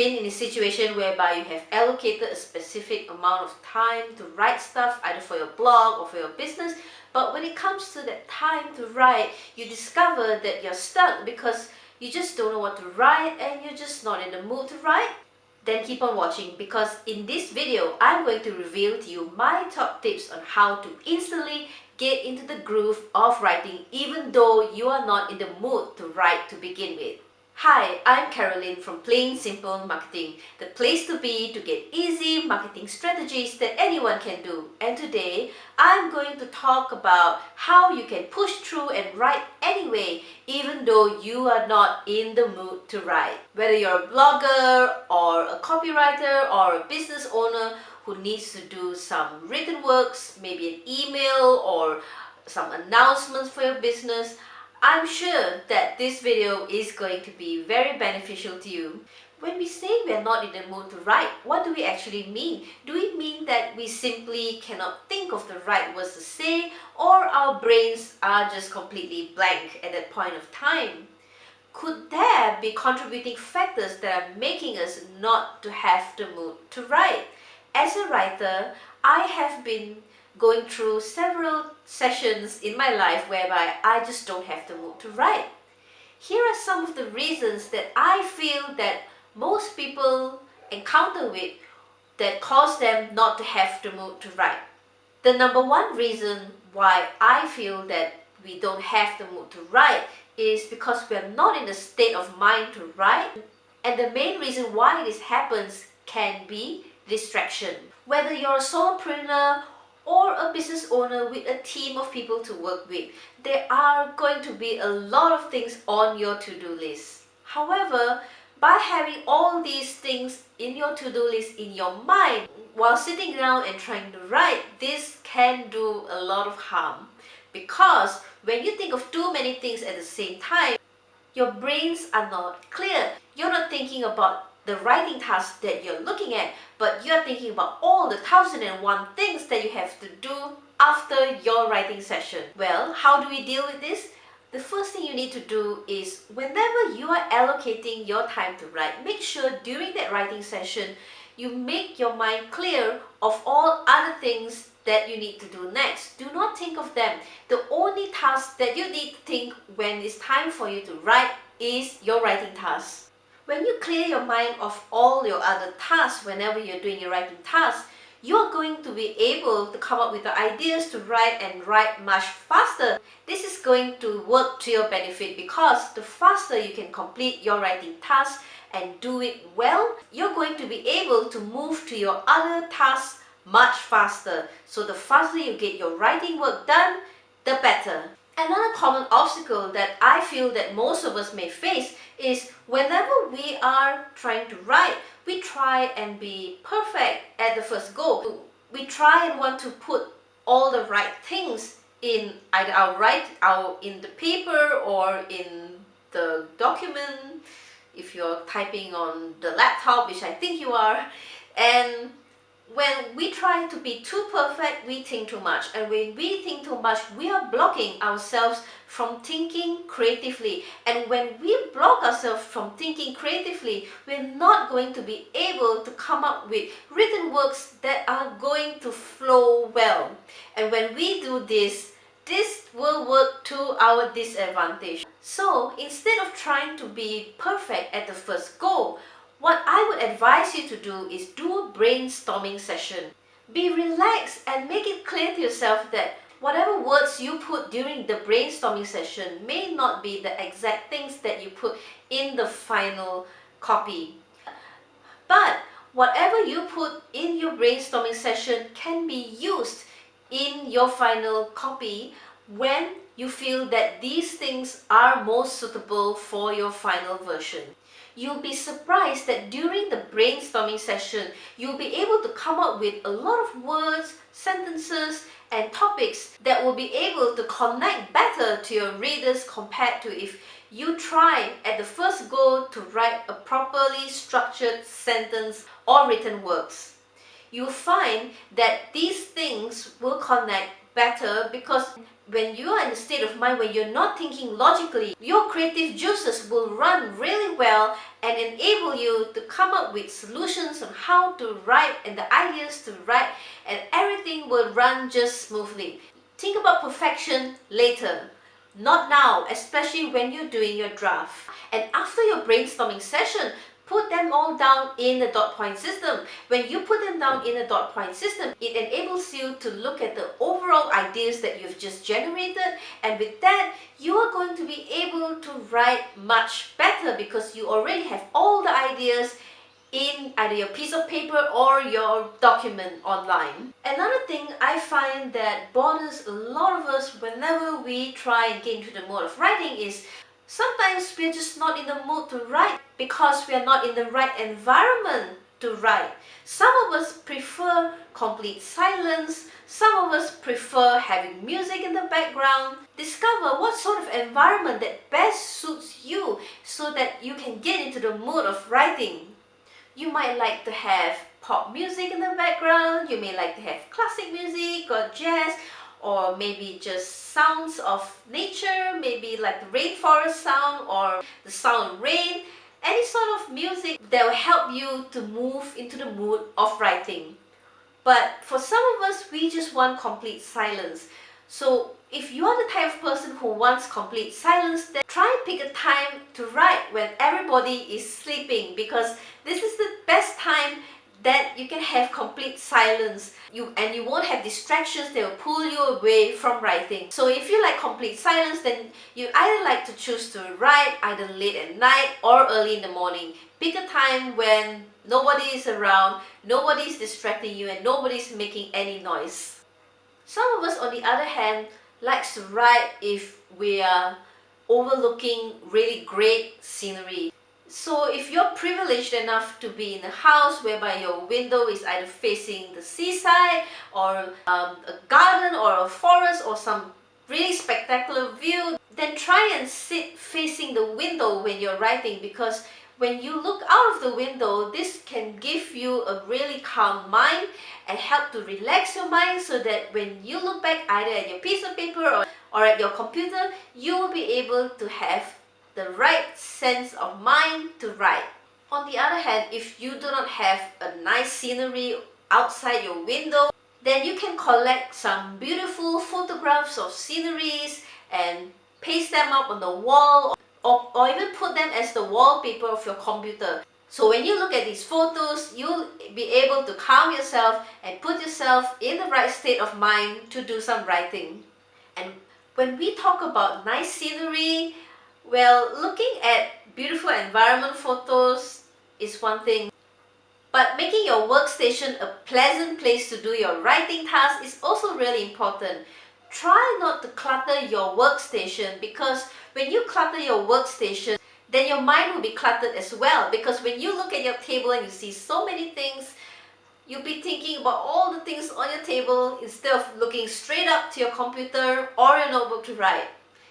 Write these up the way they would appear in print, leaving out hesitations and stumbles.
been in a situation whereby you have allocated a specific amount of time to write stuff, either for your blog or for your business, but when it comes to that time to write, you discover that you're stuck because you just don't know what to write and you're just not in the mood to write? Then keep on watching, because in this video, I'm going to reveal to you my top tips on how to instantly get into the groove of writing even though you are not in the mood to write to begin with. Hi, I'm Caroline from Plain Simple Marketing, the place to be to get easy marketing strategies that anyone can do. And today, I'm going to talk about how you can push through and write anyway, even though you are not in the mood to write. Whether you're a blogger or a copywriter or a business owner who needs to do some written works, maybe an email or some announcements for your business, I'm sure that this video is going to be very beneficial to you. When we say we are not in the mood to write, what do we actually mean? Do we mean that we simply cannot think of the right words to say, or our brains are just completely blank at that point of time? Could there be contributing factors that are making us not to have the mood to write? As a writer, I have been going through several sessions in my life whereby I just don't have the mood to write. Here are some of the reasons that I feel that most people encounter with that cause them not to have the mood to write. The number one reason why I feel that we don't have the mood to write is because we are not in the state of mind to write, and the main reason why this happens can be distraction. Whether you're a solopreneur or a business owner with a team of people to work with, there are going to be a lot of things on your to-do list. However, by having all these things in your to-do list in your mind while sitting down and trying to write, this can do a lot of harm, because when you think of too many things at the same time, your brains are not clear. You're not thinking about the writing task that you're looking at, but you're thinking about all the 1001 things that you have to do after your writing session. Well, how do we deal with this? The first thing you need to do is, whenever you are allocating your time to write, make sure during that writing session, you make your mind clear of all other things that you need to do next. Do not think of them. The only task that you need to think when it's time for you to write is your writing task. When you clear your mind of all your other tasks whenever you're doing your writing tasks, you're going to be able to come up with the ideas to write and write much faster. This is going to work to your benefit, because the faster you can complete your writing task and do it well, you're going to be able to move to your other tasks much faster. So the faster you get your writing work done, the better. Another common obstacle that I feel that most of us may face is whenever we are trying to write, we try and be perfect at the first go. We try and want to put all the right things in either in the paper or in the document, if you're typing on the laptop, which I think you are. And when we try to be too perfect, we think too much. And when we think too much, we are blocking ourselves from thinking creatively. And when we block ourselves from thinking creatively, we're not going to be able to come up with written works that are going to flow well. And when we do this, this will work to our disadvantage. So instead of trying to be perfect at the first go, what I would advise you to do is do a brainstorming session. Be relaxed and make it clear to yourself that whatever words you put during the brainstorming session may not be the exact things that you put in the final copy. But whatever you put in your brainstorming session can be used in your final copy when you feel that these things are most suitable for your final version. You'll be surprised that during the brainstorming session, you'll be able to come up with a lot of words, sentences, and topics that will be able to connect better to your readers compared to if you try at the first go to write a properly structured sentence or written works. You'll find that these things will connect better, because when you are in a state of mind where you're not thinking logically, your creative juices will run really well and enable you to come up with solutions on how to write and the ideas to write, and everything will run just smoothly. Think about perfection later, not now, especially when you're doing your draft. And after your brainstorming session, put them all down in the dot point system. When you put them down in a dot point system, it enables you to look at the overall ideas that you've just generated, and with that, you are going to be able to write much better because you already have all the ideas in either your piece of paper or your document online. Another thing I find that bothers a lot of us whenever we try and get into the mode of writing is sometimes we're just not in the mood to write because we are not in the right environment to write. Some of us prefer complete silence, some of us prefer having music in the background. Discover what sort of environment that best suits you so that you can get into the mood of writing. You might like to have pop music in the background, you may like to have classic music or jazz, or maybe just sounds of nature, maybe like the rainforest sound or the sound of rain. Any sort of music that will help you to move into the mood of writing. But for some of us, we just want complete silence. So if you are the type of person who wants complete silence, then try and pick a time to write when everybody is sleeping, because this is the best time that you can have complete silence. You won't have distractions that will pull you away from writing. So if you like complete silence, then you either like to choose to write either late at night or early in the morning. Pick a time when nobody is around, nobody is distracting you, and nobody is making any noise. Some of us, on the other hand, likes to write if we are overlooking really great scenery. So if you're privileged enough to be in a house whereby your window is either facing the seaside or a garden or a forest or some really spectacular view, then try and sit facing the window when you're writing, because when you look out of the window, this can give you a really calm mind and help to relax your mind so that when you look back either at your piece of paper or at your computer, you will be able to have the right sense of mind to write. On the other hand, if you do not have a nice scenery outside your window, then you can collect some beautiful photographs of sceneries and paste them up on the wall, or even put them as the wallpaper of your computer. So when you look at these photos, you'll be able to calm yourself and put yourself in the right state of mind to do some writing. And when we talk about nice scenery, well, looking at beautiful environment photos is one thing, but making your workstation a pleasant place to do your writing task is also really important. Try not to clutter your workstation, because when you clutter your workstation, then your mind will be cluttered as well, because when you look at your table and you see so many things, you'll be thinking about all the things on your table instead of looking straight up to your computer or your notebook to write.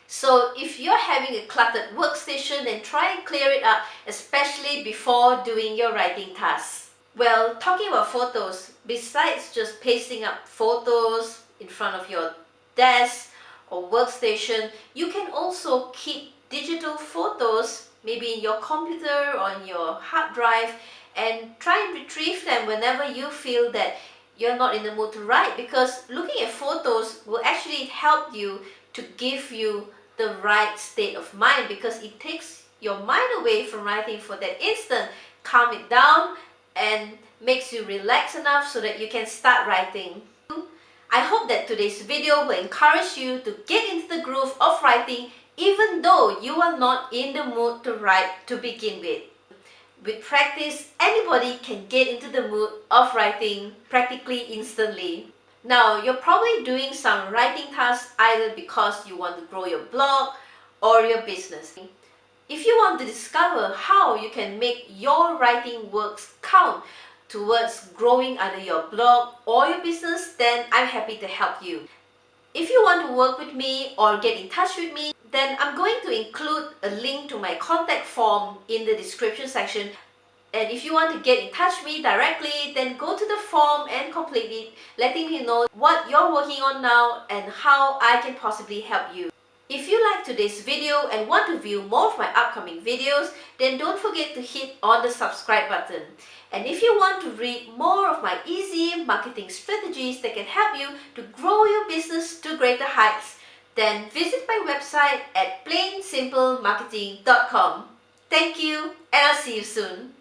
So if you're having a cluttered workstation, then try and clear it up, especially before doing your writing tasks. Well, talking about photos, besides just pasting up photos in front of your desk or workstation, you can also keep digital photos, maybe in your computer or on your hard drive, and try and retrieve them whenever you feel that you're not in the mood to write, because looking at photos will actually help you to give you the right state of mind, because it takes your mind away from writing for that instant, calm it down, and makes you relax enough so that you can start writing. I hope that today's video will encourage you to get into the groove of writing even though you are not in the mood to write to begin with. With practice, anybody can get into the mood of writing practically instantly. Now, you're probably doing some writing tasks either because you want to grow your blog or your business. If you want to discover how you can make your writing works count towards growing either your blog or your business, then I'm happy to help you. If you want to work with me or get in touch with me, then I'm going to include a link to my contact form in the description section. And if you want to get in touch with me directly, then go to the form and complete it, letting me know what you're working on now and how I can possibly help you. If you like today's video and want to view more of my upcoming videos, then don't forget to hit on the subscribe button. And if you want to read more of my easy marketing strategies that can help you to grow your business to greater heights, then visit my website at plainsimplemarketing.com. Thank you, and I'll see you soon.